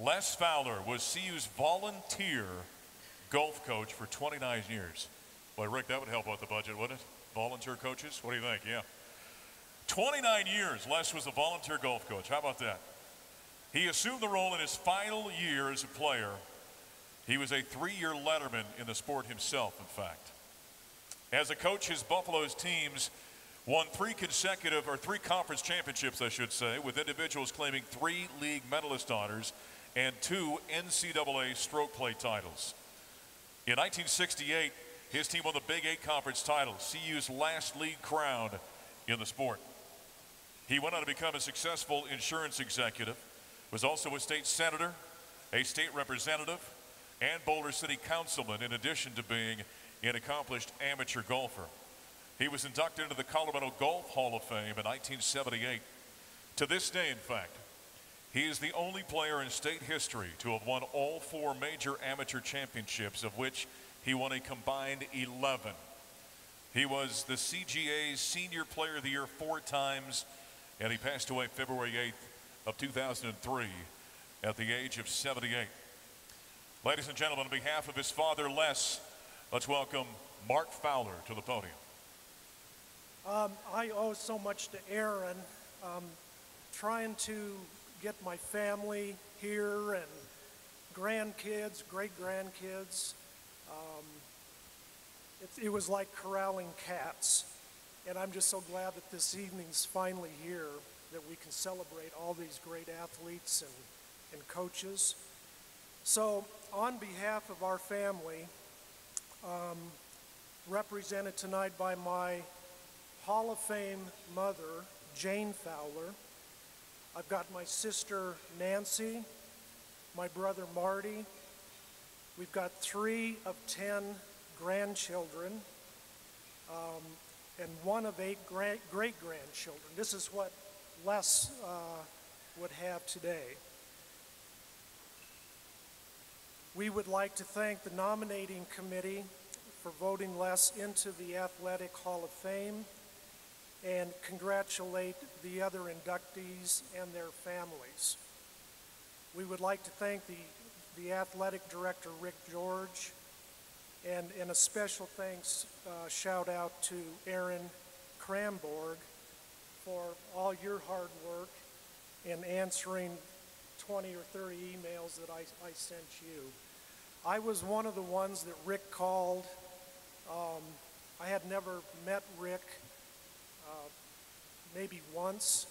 Les Fowler was CU's volunteer golf coach for 29 years. Boy, Rick, that would help out the budget, wouldn't it? Volunteer coaches? What do you think? Yeah. 29 years, Les was a volunteer golf coach. How about that? He assumed the role in his final year as a player. He was a 3-year letterman in the sport himself, in fact. As a coach, his Buffalo's teams won 3 conference championships, I should say, with individuals claiming 3 league medalist honors and 2 NCAA stroke play titles. In 1968, his team won the Big 8 conference title, CU's last league crown in the sport. He went on to become a successful insurance executive, was also a state senator, a state representative, and Boulder City councilman, in addition to being an accomplished amateur golfer. He was inducted into the Colorado Golf Hall of Fame in 1978. To this day, in fact, he is the only player in state history to have won all 4 major amateur championships, of which he won a combined 11. He was the CGA's Senior Player of the Year 4 times, and he passed away February 8th of 2003 at the age of 78. Ladies and gentlemen, on behalf of his father, Les, let's welcome Mark Fowler to the podium. I owe so much to Aaron. Trying to get my family here and grandkids, great-grandkids. It was like corralling cats. And I'm just so glad that this evening's finally here, that we can celebrate all these great athletes and coaches. So on behalf of our family, represented tonight by my Hall of Fame mother, Jane Fowler, I've got my sister Nancy, my brother Marty. We've got 3 of 10 grandchildren, and 1 of 8 great-grandchildren. This is what Les would have today. We would like to thank the nominating committee for voting Les into the Athletic Hall of Fame and congratulate the other inductees and their families. We would like to thank the athletic director, Rick George, and a special thanks, shout out to Aaron Cramborg for all your hard work in answering 20 or 30 emails that I sent you. I was one of the ones that Rick called. I had never met Rick, maybe once,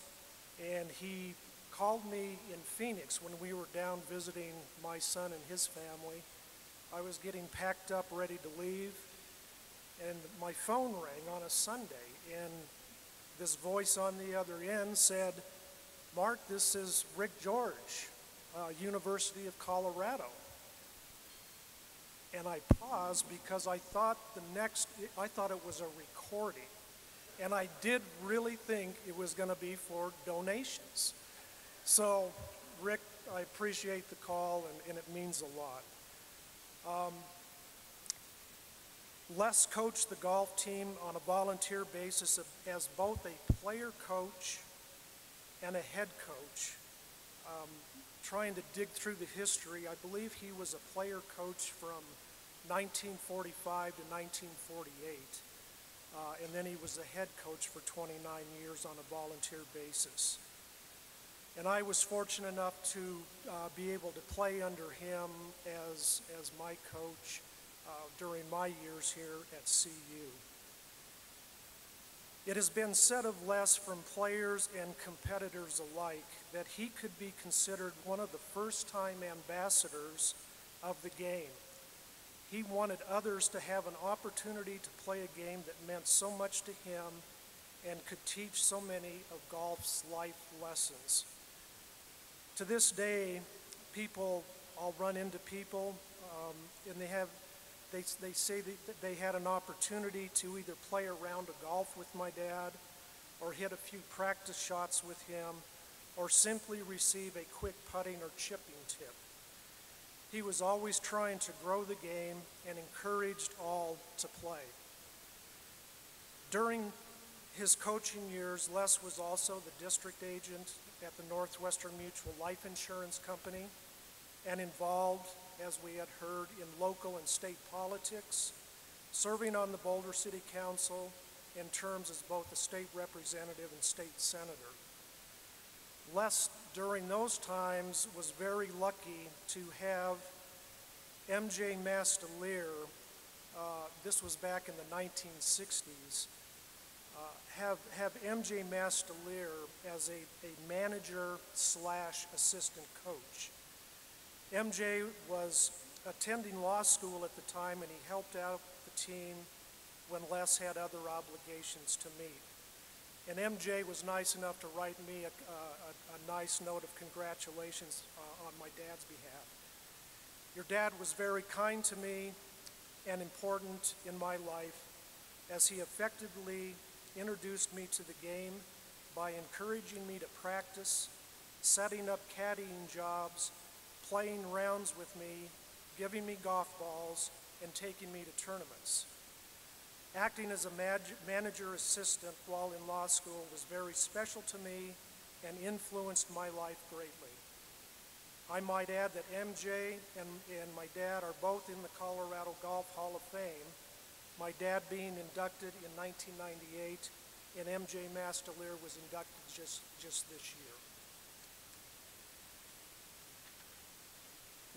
and he called me in Phoenix when we were down visiting my son and his family. I was getting packed up, ready to leave, and my phone rang on a Sunday, and this voice on the other end said, "Mark, this is Rick George, University of Colorado." And I paused because I thought it was a recording. And I did really think it was going to be for donations. So, Rick, I appreciate the call, and it means a lot. Les coached the golf team on a volunteer basis as both a player coach and a head coach. Trying to dig through the history, I believe he was a player coach from 1945 to 1948. And then he was a head coach for 29 years on a volunteer basis. And I was fortunate enough to be able to play under him as my coach during my years here at CU. It has been said of Les from players and competitors alike that he could be considered one of the first-time ambassadors of the game. He wanted others to have an opportunity to play a game that meant so much to him and could teach so many of golf's life lessons. To this day, I'll run into people, and they say that they had an opportunity to either play a round of golf with my dad, or hit a few practice shots with him, or simply receive a quick putting or chipping tip. He was always trying to grow the game and encouraged all to play. During his coaching years, Les was also the district agent at the Northwestern Mutual Life Insurance Company. and involved, as we had heard, in local and state politics, serving on the Boulder City Council in terms as both a state representative and state senator. Les, during those times, was very lucky to have MJ Mastelier, this was back in the 1960s, have MJ Mastelier as a manager slash assistant coach. MJ was attending law school at the time, and he helped out the team when Les had other obligations to meet. And MJ was nice enough to write me a nice note of congratulations on my dad's behalf. Your dad was very kind to me and important in my life, as he effectively introduced me to the game by encouraging me to practice, setting up caddying jobs, playing rounds with me, giving me golf balls, and taking me to tournaments. Acting as a manager assistant while in law school was very special to me and influenced my life greatly. I might add that MJ and my dad are both in the Colorado Golf Hall of Fame, my dad being inducted in 1998, and MJ Mastelier was inducted just this year.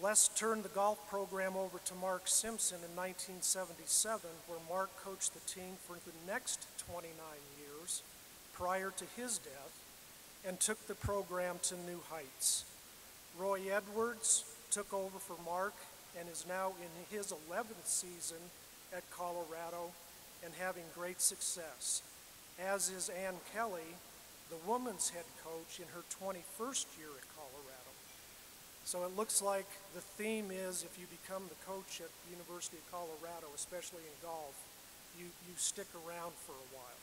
Les turned the golf program over to Mark Simpson in 1977, where Mark coached the team for the next 29 years prior to his death and took the program to new heights. Roy Edwards took over for Mark and is now in his 11th season at Colorado and having great success, as is Ann Kelly, the women's head coach, in her 21st year at Colorado. So it looks like the theme is, if you become the coach at the University of Colorado, especially in golf, you stick around for a while.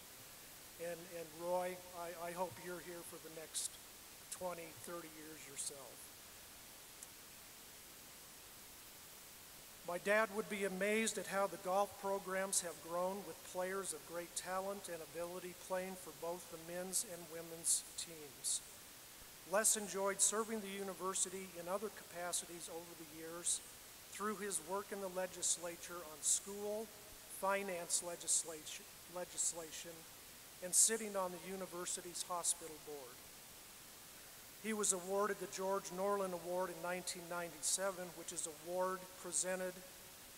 And Roy, I hope you're here for the next 20, 30 years yourself. My dad would be amazed at how the golf programs have grown, with players of great talent and ability playing for both the men's and women's teams. Les enjoyed serving the university in other capacities over the years through his work in the legislature on school, finance legislation, and sitting on the university's hospital board. He was awarded the George Norland Award in 1997, which is an award presented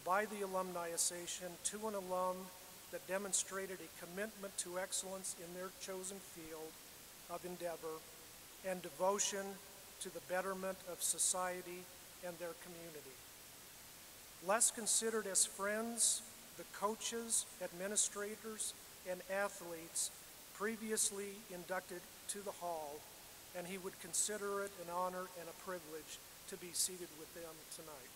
by the Alumni Association to an alum that demonstrated a commitment to excellence in their chosen field of endeavor and devotion to the betterment of society and their community. Les considered as friends the coaches, administrators, and athletes previously inducted to the Hall, and he would consider it an honor and a privilege to be seated with them tonight.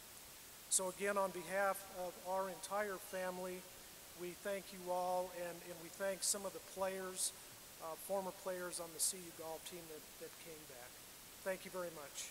So again, on behalf of our entire family, we thank you all, and we thank some of the players, former players on the CU golf team that came back. Thank you very much.